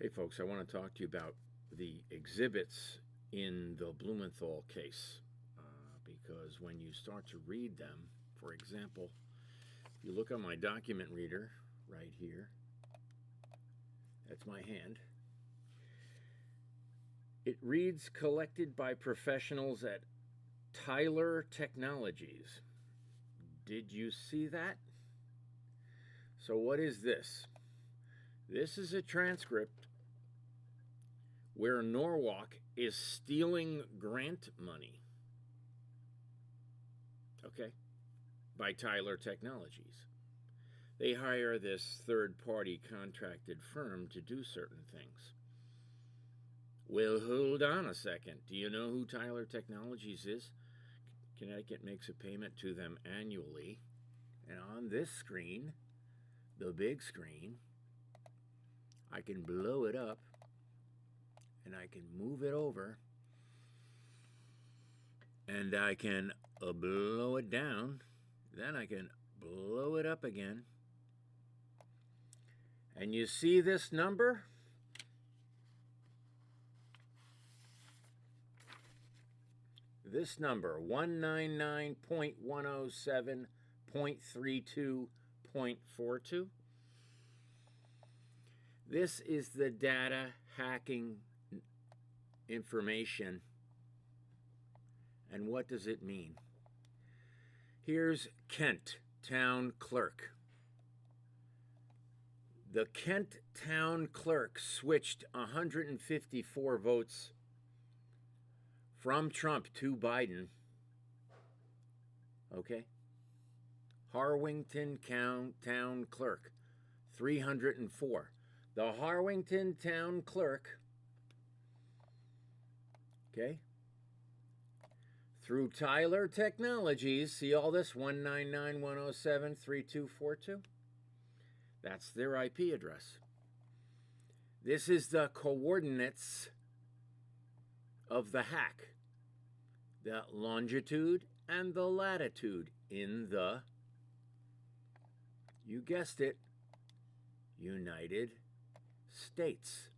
Hey folks, I want to talk to you about the exhibits in the Blumenthal case because when you start to read them, for example, if you look on my document reader right here, that's my hand, it reads collected by professionals at Tyler Technologies. Did you see that? So what is this? This is a transcript where Norwalk is stealing grant money, okay, by Tyler Technologies. They hire this third-party contracted firm to do certain things. Well, hold on a second. Do you know who Tyler Technologies is? Connecticut makes a payment to them annually, and on this screen, the big screen, I can blow it up and I can move it over and I can blow it down, then I can blow it up again, and you see this number? This number, 199.107.32.42. This is the data hacking information. And what does it mean? Here's Kent Town Clerk. The Kent Town Clerk switched 154 votes from Trump to Biden. Okay? Harwington Town Clerk, 304. The Harwington Town Clerk, okay, through Tyler Technologies, see all this, 199.107.32.42? That's their IP address. This is the coordinates of the hack, the longitude and the latitude in the, you guessed it, United States.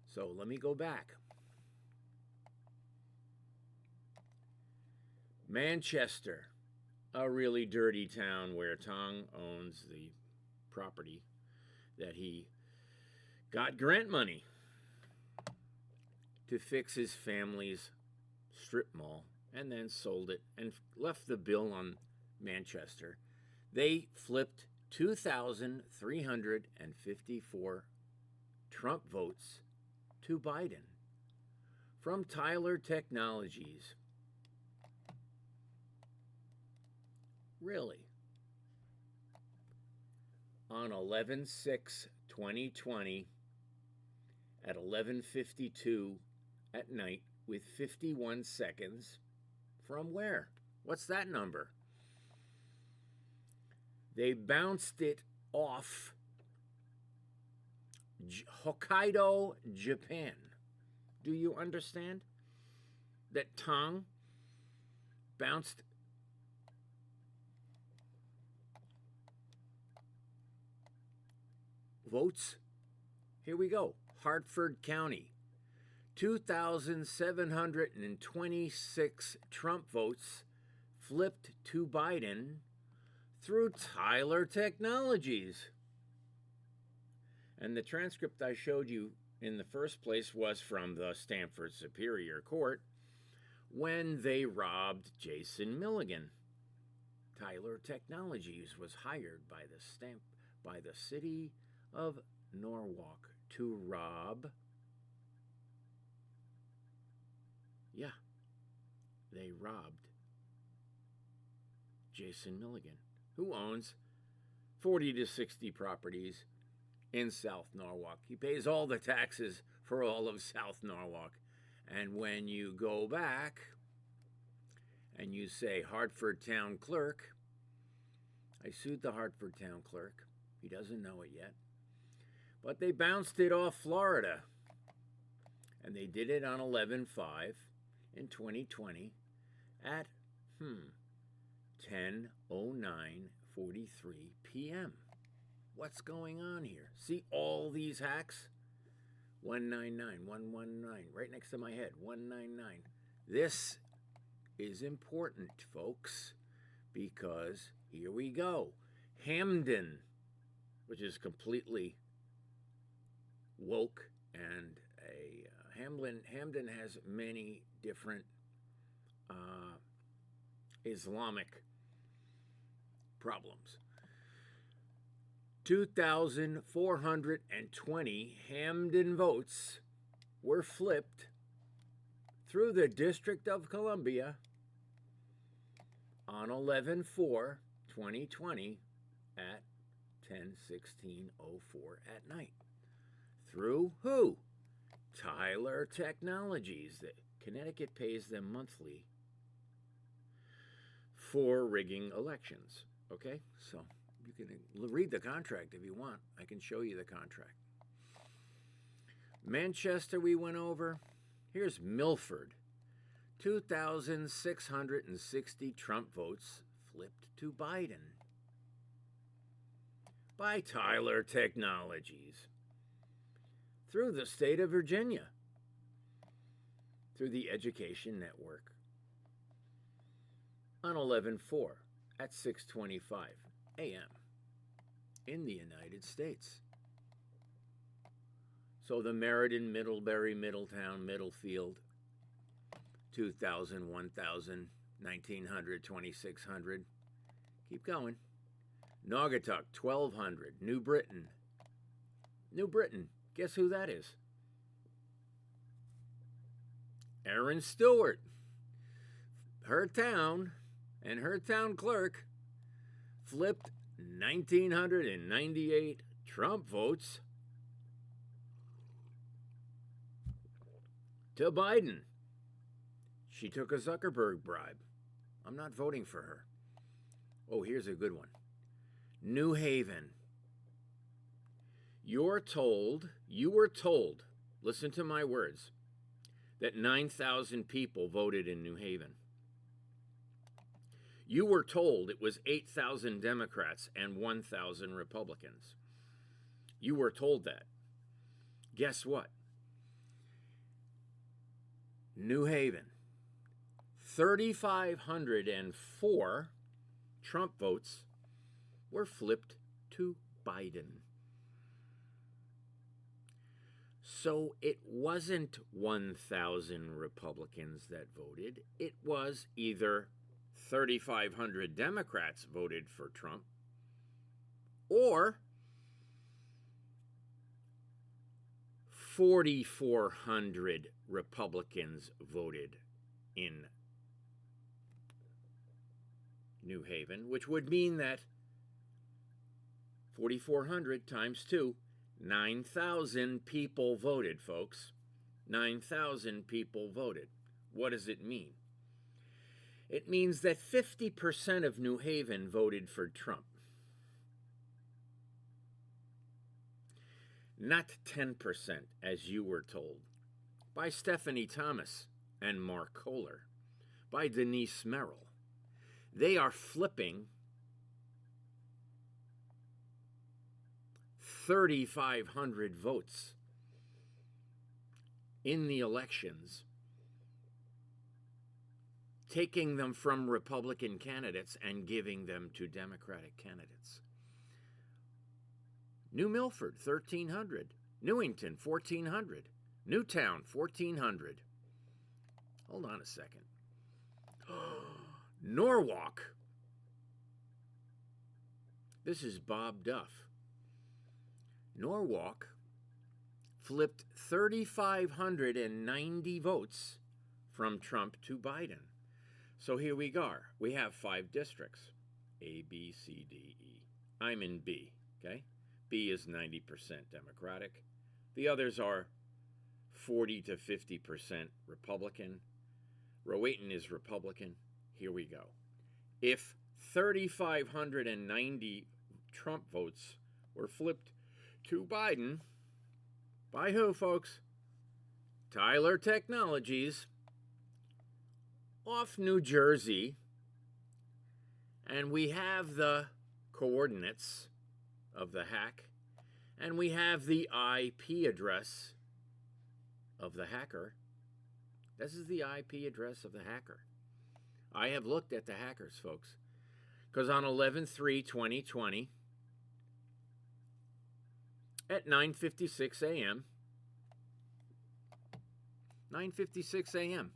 So let me go back. Manchester, a really dirty town where Tong owns the property that he got grant money to fix his family's strip mall and then sold it and left the bill on Manchester. They flipped 2,354 Trump votes to Biden from Tyler Technologies. Really? On 11/6/2020 at 11:52 at night with 51 seconds from where? What's that number? They bounced it off Hokkaido, Japan. Do you understand that Tong bounced votes? Here we go. Hartford County, 2,726 Trump votes flipped to Biden through Tyler Technologies. And the transcript I showed you in the first place was from the Stamford Superior Court when they robbed Jason Milligan. Tyler Technologies was hired by the city of Norwalk to rob. Yeah, they robbed Jason Milligan, who owns 40 to 60 properties in South Norwalk. He pays all the taxes for all of South Norwalk. And when you go back and you say Hartford Town Clerk, I sued the Hartford Town Clerk. He doesn't know it yet. But they bounced it off Florida. And they did it on 11/5 in 2020 at 10:09:43 p.m. What's going on here? See all these hacks? 199, 119, right next to my head, 199. This is important, folks, because here we go. Hamden, which is completely woke, and Hamden has many different Islamic problems. 2,420 Hamden votes were flipped through the District of Columbia on 11/4/2020 at 10:16:04 at night. Through who? Tyler Technologies. Connecticut pays them monthly for rigging elections. Okay, so you can read the contract if you want. I can show you the contract. Manchester we went over. Here's Milford. 2,660 Trump votes flipped to Biden by Tyler Technologies. Through the state of Virginia, through the Education Network, on 11/4 at 6:25 a.m. in the United States. So the Meriden, Middlebury, Middletown, Middlefield, 2,000, 1,000, 1,900, 2,600. Keep going. Naugatuck, 1,200. New Britain. New Britain. Guess who that is? Aaron Stewart. Her town and her town clerk flipped 1,998 Trump votes to Biden. She took a Zuckerberg bribe. I'm not voting for her. Oh, here's a good one. New Haven. You were told, listen to my words, that 9,000 people voted in New Haven. You were told it was 8,000 Democrats and 1,000 Republicans. You were told that. Guess what? New Haven, 3,504 Trump votes were flipped to Biden. So it wasn't 1,000 Republicans that voted. It was either 3,500 Democrats voted for Trump or 4,400 Republicans voted in New Haven, which would mean that 4,400 times 2, 9,000 people voted, folks. 9,000 people voted. What does it mean? It means that 50% of New Haven voted for Trump. Not 10%, as you were told, by Stephanie Thomas and Mark Kohler, by Denise Merrill. They are flipping 3,500 votes in the elections, taking them from Republican candidates and giving them to Democratic candidates. New Milford, 1,300. Newington, 1,400. Newtown, 1,400. Hold on a second. Norwalk. This is Bob Duff. Norwalk flipped 3,590 votes from Trump to Biden. So here we go. We have 5 districts, A, B, C, D, E. I'm in B, okay? B is 90% Democratic. The others are 40 to 50% Republican. Rowayton is Republican. Here we go. If 3,590 Trump votes were flipped to Biden, by who, folks? Tyler Technologies, off New Jersey, and we have the coordinates of the hack, and we have the IP address of the hacker. This is the IP address of the hacker. I have looked at the hackers, folks, because on 11/3/2020 at 9:56 a.m., 9:56 a.m.,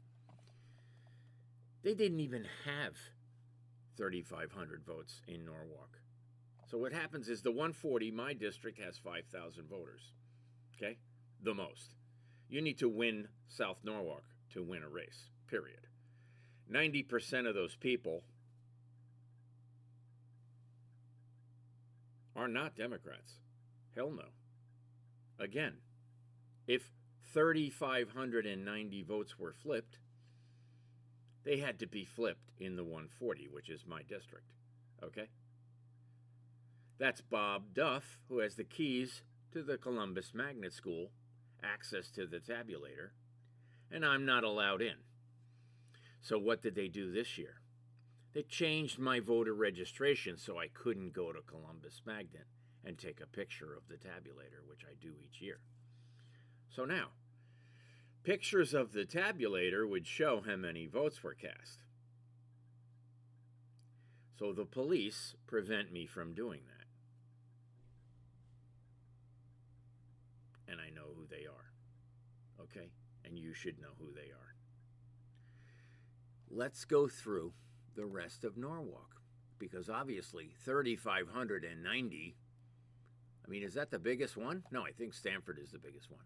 they didn't even have 3,500 votes in Norwalk. So what happens is the 140, my district, has 5,000 voters. Okay? The most. You need to win South Norwalk to win a race, period. 90% of those people are not Democrats. Hell no. Again, if 3,590 votes were flipped, they had to be flipped in the 140, which is my district. Okay? That's Bob Duff, who has the keys to the Columbus Magnet School, access to the tabulator, and I'm not allowed in. So what did they do this year? They changed my voter registration so I couldn't go to Columbus Magnet and take a picture of the tabulator, which I do each year. So now, pictures of the tabulator would show how many votes were cast. So the police prevent me from doing that. And I know who they are. Okay? And you should know who they are. Let's go through the rest of Norwalk, because obviously 3,590, I mean, is that the biggest one? No, I think Stamford is the biggest one.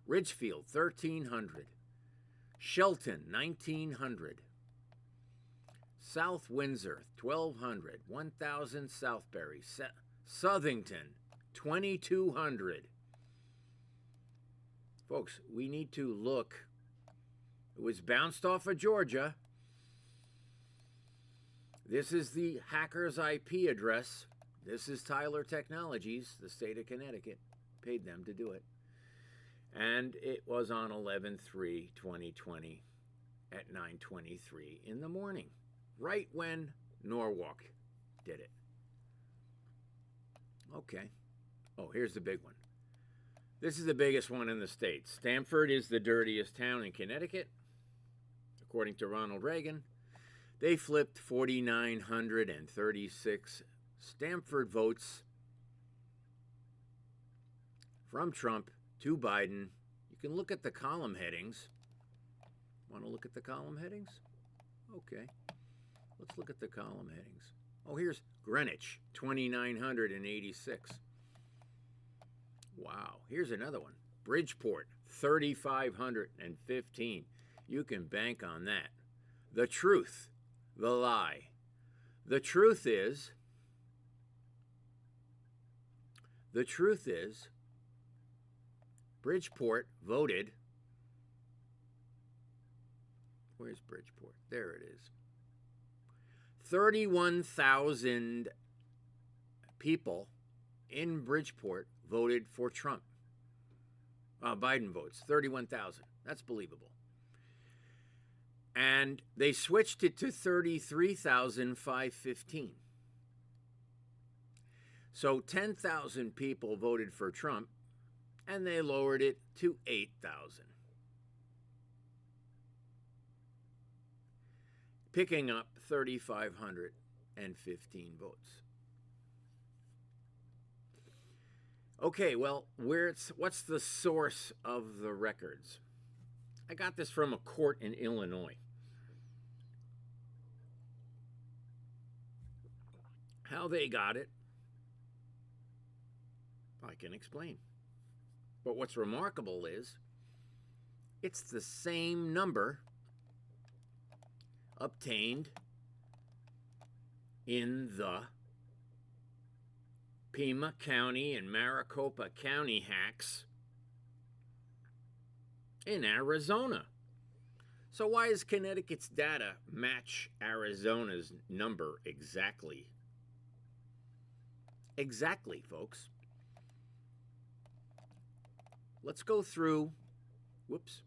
Ridgefield, 1,300. Shelton, 1,900. South Windsor, 1,200. 1,000 Southbury. Southington, 2,200. Folks, we need to look. It was bounced off of Georgia. This is the hacker's IP address. This is Tyler Technologies, the state of Connecticut. Paid them to do it. And it was on 11/3/2020 at 9:23 in the morning, right when Norwalk did it. Okay. Oh, here's the big one. This is the biggest one in the state. Stamford is the dirtiest town in Connecticut, according to Ronald Reagan. They flipped 4,936 Stamford votes from Trump to Biden. You can look at the column headings. Want to look at the column headings? Okay. Let's look at the column headings. Oh, here's Greenwich, 2,986. Wow. Here's another one. Bridgeport, 3,515. You can bank on that. The truth, the lie. The truth is, Bridgeport voted. Where's Bridgeport? There it is. 31,000 people in Bridgeport voted for Trump. Biden votes, 31,000. That's believable. And they switched it to 33,515. So 10,000 people voted for Trump, and they lowered it to 8,000. Picking up 3,515 votes. Okay, well, what's the source of the records? I got this from a court in Illinois. How they got it, I can explain. But what's remarkable is it's the same number obtained in the Pima County and Maricopa County hacks in Arizona. So why does Connecticut's data match Arizona's number exactly? Exactly, folks. Let's go through. Whoops.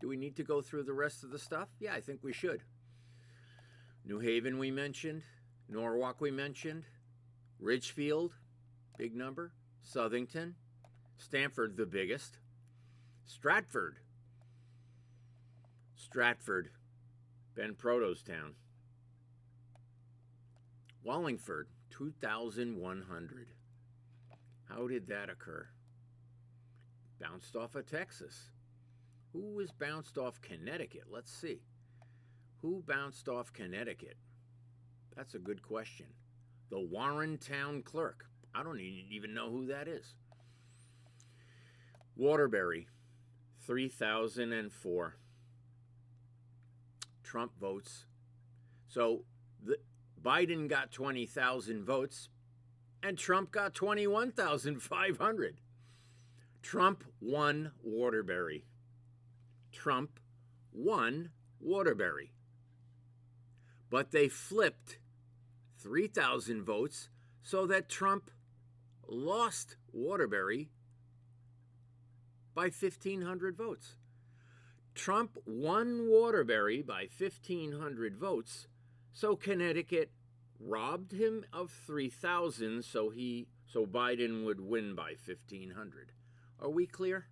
Do we need to go through the rest of the stuff? Yeah, I think we should. New Haven we mentioned. Norwalk we mentioned. Ridgefield, big number. Southington. Stamford, the biggest. Stratford, Ben Proto's town. Wallingford, 2,100. How did that occur? Bounced off of Texas. Who was bounced off Connecticut? Let's see. Who bounced off Connecticut? That's a good question. The Warren Town Clerk. I don't even know who that is. Waterbury, 3,004. Trump votes. So Biden got 20,000 votes and Trump got 21,500. Trump won Waterbury. Trump won Waterbury. But they flipped 3,000 votes so that Trump lost Waterbury by 1,500 votes. Trump won Waterbury by 1,500 votes, so Connecticut robbed him of 3,000 so Biden would win by 1,500. Are we clear?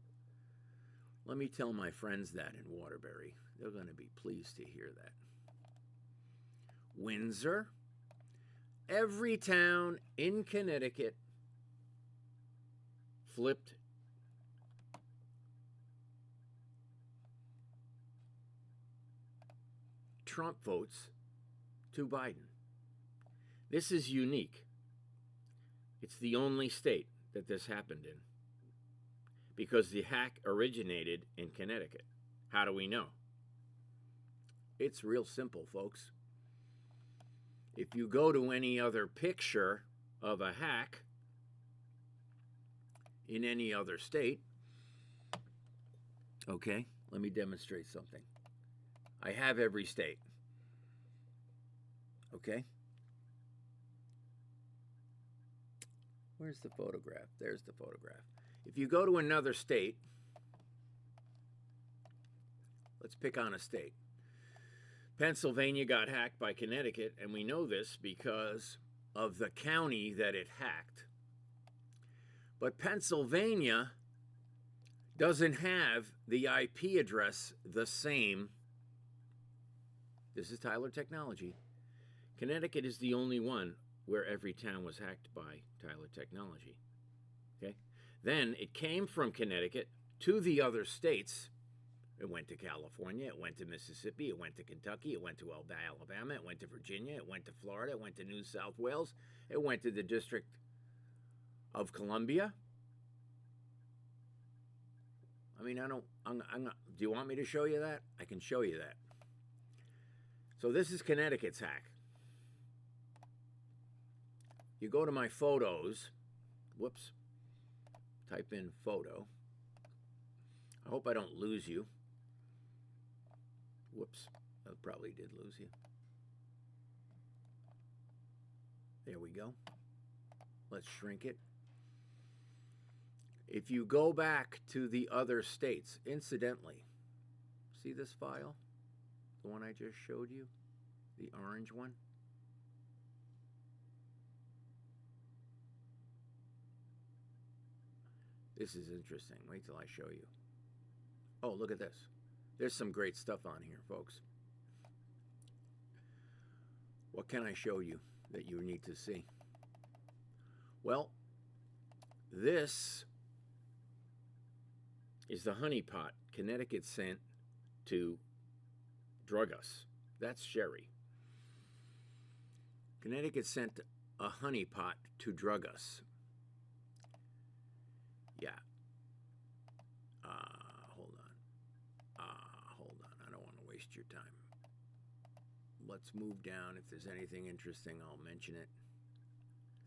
Let me tell my friends that in Waterbury. They're going to be pleased to hear that. Windsor, every town in Connecticut flipped Trump votes to Biden. This is unique. It's the only state that this happened in because the hack originated in Connecticut. How do we know? It's real simple, folks. If you go to any other picture of a hack in any other state, okay, let me demonstrate something. I have every state. Okay? Where's the photograph? There's the photograph. If you go to another state, let's pick on a state. Pennsylvania got hacked by Connecticut, and we know this because of the county that it hacked. But Pennsylvania doesn't have the IP address the same. This is Tyler Technology. Connecticut is the only one where every town was hacked by Tyler Technology. Okay? Then it came from Connecticut to the other states. It went to California, it went to Mississippi, it went to Kentucky, it went to Alabama, it went to Virginia, it went to Florida, it went to New South Wales, it went to the District of Columbia. I mean, do you want me to show you that? I can show you that. So this is Connecticut's hack. You go to my photos. Whoops. Type in photo. I hope I don't lose you. Whoops. I probably did lose you. There we go. Let's shrink it. If you go back to the other states, incidentally, see this file? The one I just showed you? The orange one? This is interesting. Wait till I show you. Oh, look at this. There's some great stuff on here, folks. What can I show you that you need to see? Well, this is the honeypot Connecticut sent to drug us. That's Sherry. Connecticut sent a honeypot to drug us. Yeah. Hold on. I don't want to waste your time. Let's move down. If there's anything interesting, I'll mention it.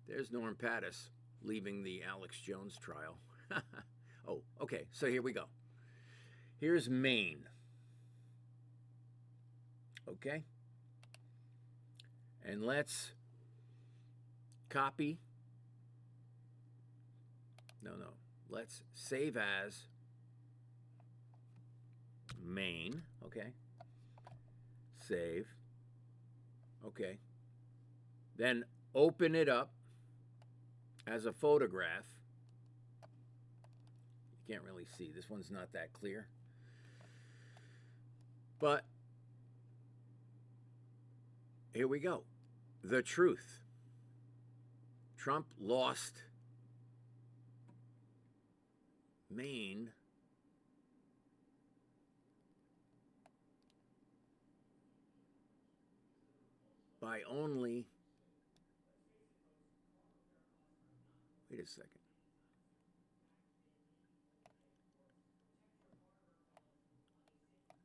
There's Norm Pattis leaving the Alex Jones trial. Oh, okay. So here we go. Here's Maine. Okay? And let's copy. No. Let's save as Maine. Okay? Save. Okay. then open it up as a photograph. You can't really see. This one's not that clear. But here we go. The truth. Trump lost Maine by only, wait a second.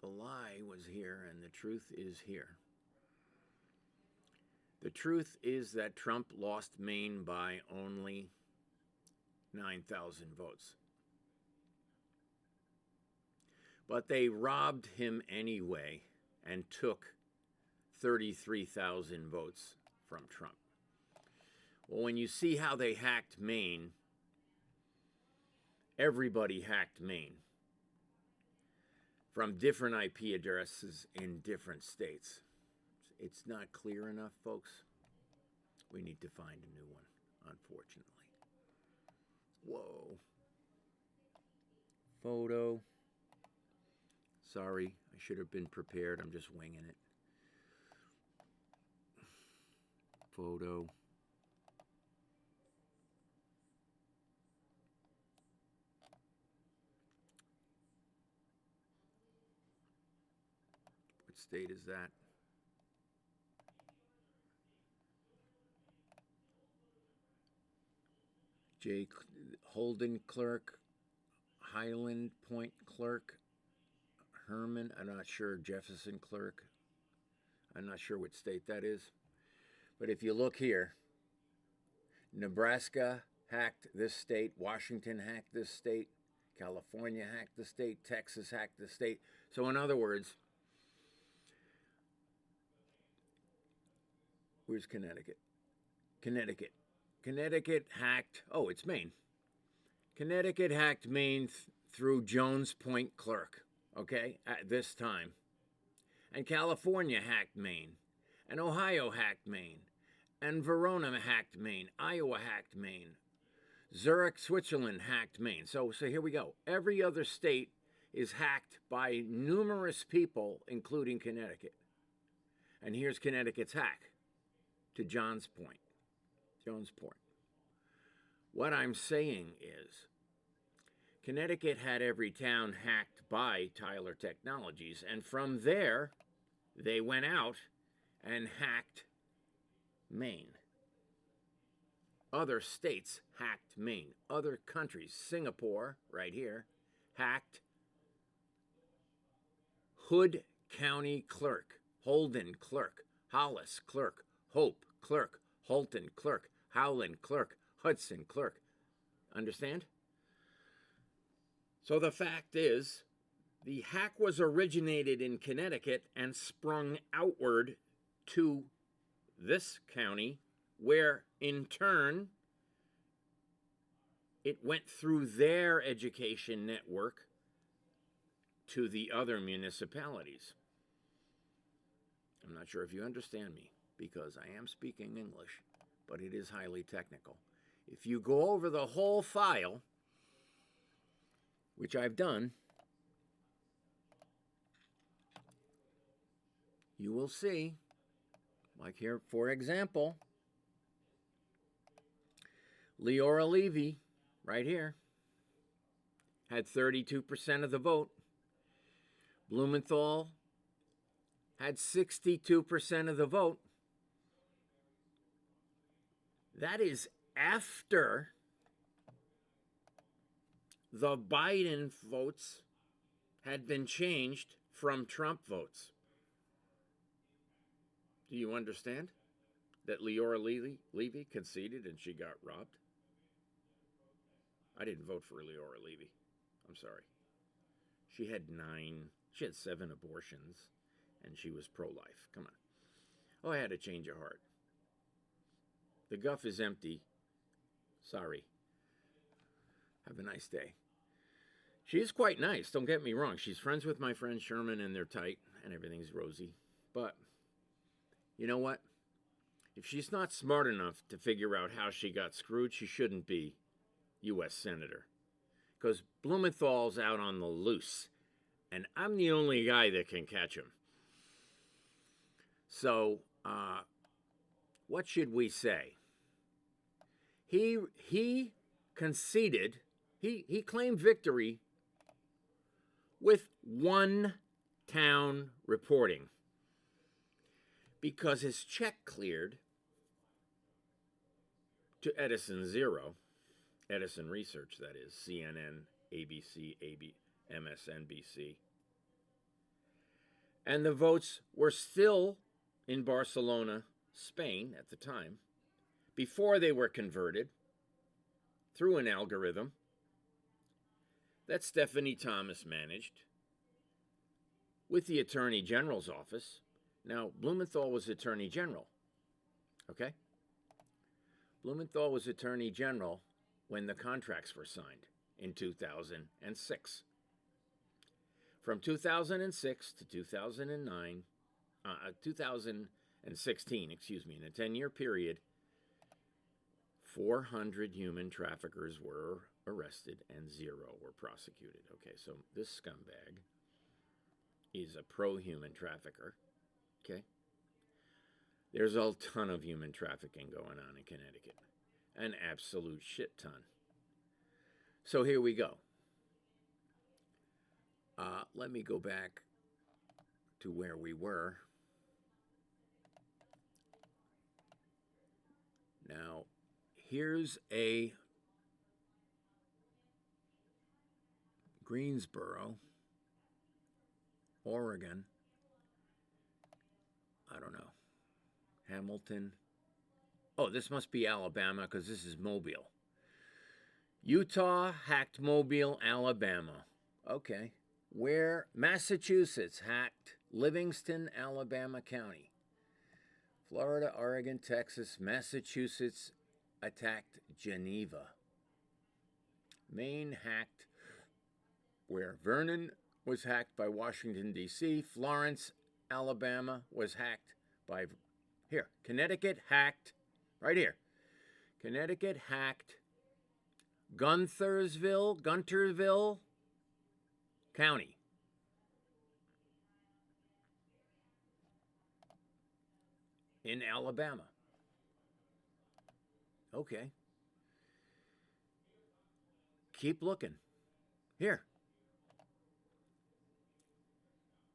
The lie was here and the truth is here. The truth is that Trump lost Maine by only 9,000 votes. But they robbed him anyway and took 33,000 votes from Trump. Well, when you see how they hacked Maine, everybody hacked Maine from different IP addresses in different states. It's not clear enough, folks. We need to find a new one, unfortunately. Whoa. Photo. Sorry, I should have been prepared. I'm just winging it. Photo. What state is that? J. Holden Clerk, Highland Point Clerk, Herman, I'm not sure, Jefferson Clerk. I'm not sure what state that is. But if you look here, Nebraska hacked this state, Washington hacked this state, California hacked the state, Texas hacked the state. So in other words, where's Connecticut? Connecticut hacked, oh, it's Maine. Connecticut hacked Maine through Jones Point Clerk, okay, at this time. And California hacked Maine. And Ohio hacked Maine. And Verona hacked Maine. Iowa hacked Maine. Zurich, Switzerland hacked Maine. So here we go. Every other state is hacked by numerous people, including Connecticut. And here's Connecticut's hack to Jones Point. What I'm saying is, Connecticut had every town hacked by Tyler Technologies, and from there, they went out and hacked Maine. Other states hacked Maine. Other countries, Singapore, right here, hacked Hood County Clerk, Holden Clerk, Hollis Clerk, Hope Clerk, Holton Clerk, Howland Clerk, Hudson Clerk. Understand? So the fact is, the hack was originated in Connecticut and sprung outward to this county, where in turn it went through their education network to the other municipalities. I'm not sure if you understand me, because I am speaking English, but it is highly technical. If you go over the whole file, which I've done, you will see, like here, for example, Leora Levy, right here, had 32% of the vote. Blumenthal had 62% of the vote. That is after the Biden votes had been changed from Trump votes. Do you understand that Leora Levy conceded and she got robbed? I didn't vote for Leora Levy. I'm sorry. She had 7 abortions, and she was pro-life. Come on. Oh, I had a change of heart. The guff is empty. Sorry. Have a nice day. She is quite nice, don't get me wrong. She's friends with my friend Sherman, and they're tight, and everything's rosy. But you know what? If she's not smart enough to figure out how she got screwed, she shouldn't be U.S. Senator. Because Blumenthal's out on the loose, and I'm the only guy that can catch him. So, what should we say? He conceded, he claimed victory with one town reporting because his check cleared to Edison Zero, Edison Research, that is, CNN, ABC, MSNBC. And the votes were still in Barcelona, Spain at the time, before they were converted through an algorithm that Stephanie Thomas managed with the Attorney General's office. Now, Blumenthal was Attorney General, okay? Blumenthal was Attorney General when the contracts were signed in 2006. From 2006 to 2016, in a 10-year period, 400 human traffickers were arrested and 0 were prosecuted. Okay, so this scumbag is a pro-human trafficker, okay? There's a ton of human trafficking going on in Connecticut, an absolute shit ton. So here we go. Let me go back to where we were. Now, here's a Greensboro, Oregon, I don't know, Hamilton. Oh, this must be Alabama because this is Mobile. Utah hacked Mobile, Alabama. Okay. Where Massachusetts hacked Livingston, Alabama County. Florida, Oregon, Texas, Massachusetts attacked Geneva. Maine hacked where Vernon was hacked by Washington, D.C. Florence, Alabama was hacked by, here, Connecticut hacked, right here. Connecticut hacked Guntersville County. In Alabama. Okay. Keep looking. Here.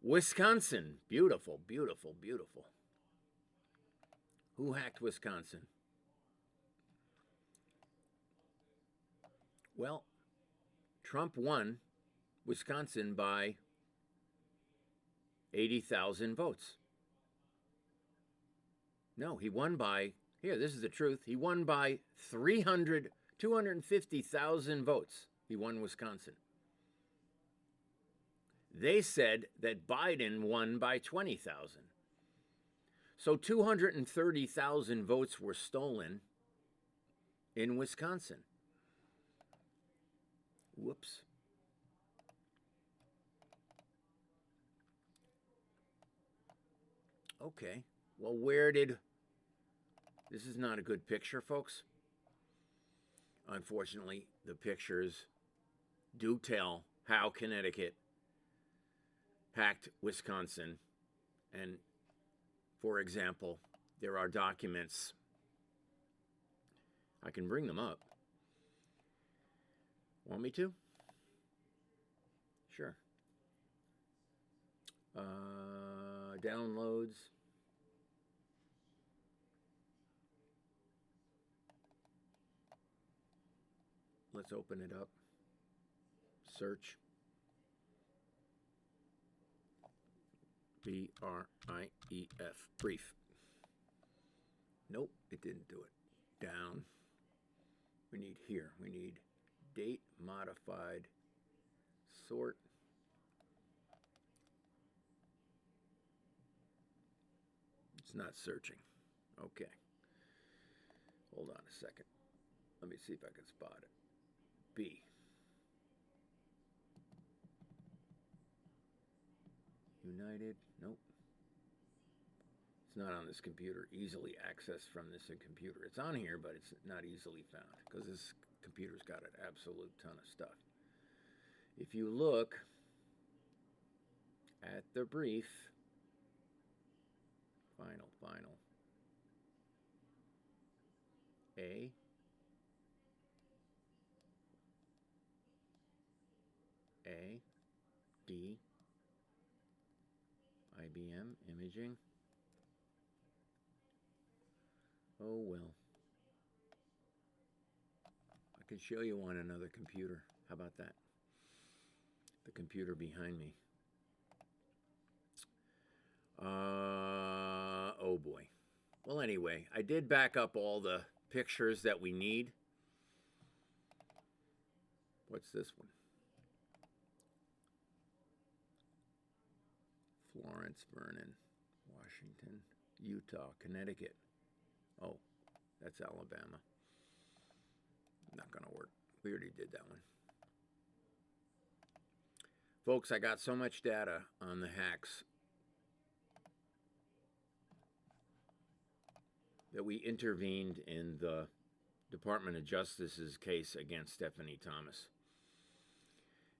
Wisconsin. Beautiful, beautiful, beautiful. Who hacked Wisconsin? Well, Trump won Wisconsin by 80,000 votes. No, he won by, here, this is the truth. He won by 250,000 votes. He won Wisconsin. They said that Biden won by 20,000. So 230,000 votes were stolen in Wisconsin. Whoops. Okay. Well, this is not a good picture, folks. Unfortunately, the pictures do tell how Connecticut hacked Wisconsin. And, for example, there are documents. I can bring them up. Want me to? Sure. Downloads. Let's open it up. Search. BRIEF. Brief. Nope, it didn't do it. Down. We need here. We need date modified. Sort. It's not searching. Okay. Hold on a second. Let me see if I can spot it. B. United. Nope. It's not on this computer, easily accessed from this computer. It's on here, but it's not easily found because this computer's got an absolute ton of stuff. If you look at the brief, final, A, D, IBM, imaging. Oh well. I could show you on another computer. How about that? The computer behind me. Oh boy. Well, anyway, I did back up all the pictures that we need. What's this one? Florence, Vernon, Washington, Utah, Connecticut. Oh, that's Alabama. Not going to work. We already did that one. Folks, I got so much data on the hacks that we intervened in the Department of Justice's case against Stephanie Thomas.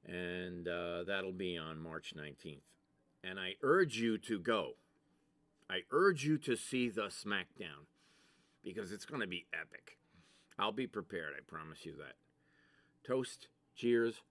And that'll be on March 19th. And I urge you to go. I urge you to see the SmackDown because it's going to be epic. I'll be prepared, I promise you that. Toast, cheers,